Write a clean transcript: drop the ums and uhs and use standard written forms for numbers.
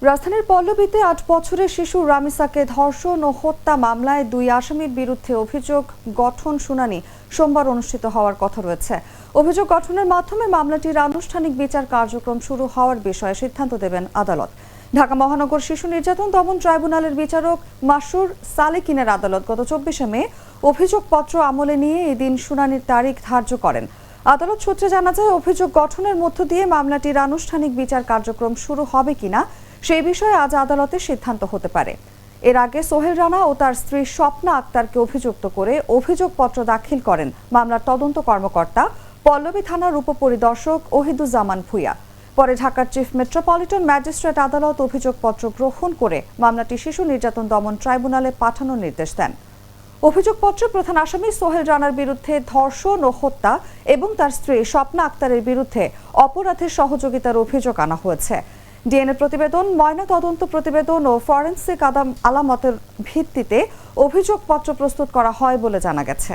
রাজধানীর পল্লবীতে ৮ বছরের শিশু রামিসাকে ধর্ষণ ও হত্যা মামলায় ২ আসামির বিরুদ্ধে অভিযোগ গঠন শুনানি সোমবার অনুষ্ঠিত হওয়ার কথা রয়েছে। অভিযোগ গঠনের মাধ্যমে মামলাটির আনুষ্ঠানিক বিচার কার্যক্রম শুরু হওয়ার বিষয়ে সিদ্ধান্ত দেবেন আদালত। ঢাকা মহানগর শিশু নির্যাতন দমন ট্রাইব্যুনালের বিচারক মাসুর সালেকিনের আদালত গত ২৪শে মে অভিযোগপত্র আমলে নিয়ে এদিন শুনানির তারিখ ধার্য করেন। আদালত সূত্রে জানা যায়, অভিযোগ গঠনের মধ্য দিয়ে মামলাটির আনুষ্ঠানিক বিচার কার্যক্রম শুরু হবে কিনা সেই বিষয়ে আজ আদালতে সিদ্ধান্ত হতে পারে। এর আগে সোহেল রানা ও তার স্ত্রী স্বপ্না আক্তারকে অভিযুক্ত করে অভিযোগপত্র দাখিল করেন মামলার তদন্ত কর্মকর্তা পল্লবী থানার উপপরিদর্শক ওহিদুজ্জামান ভূঁইয়া। পরে ঢাকার চিফ মেট্রোপলিটন ম্যাজিস্ট্রেট আদালত অভিযোগপত্র গ্রহণ করে মামলাটি শিশু নির্যাতন দমন ট্রাইব্যুনালে পাঠানোর নির্দেশ দেন। অভিযোগপত্রে প্রধান আসামি সোহেল রানার বিরুদ্ধে ধর্ষণ ও হত্যা এবং তার স্ত্রী স্বপ্না আক্তারের বিরুদ্ধে অপরাধের সহযোগিতার অভিযোগ আনা হয়েছে। ডিএনএ প্রতিবেদন, ময়নাতদন্ত প্রতিবেদন ও ফরেনসিক আলামতের ভিত্তিতে অভিযোগপত্র প্রস্তুত করা হয় বলে জানা গেছে।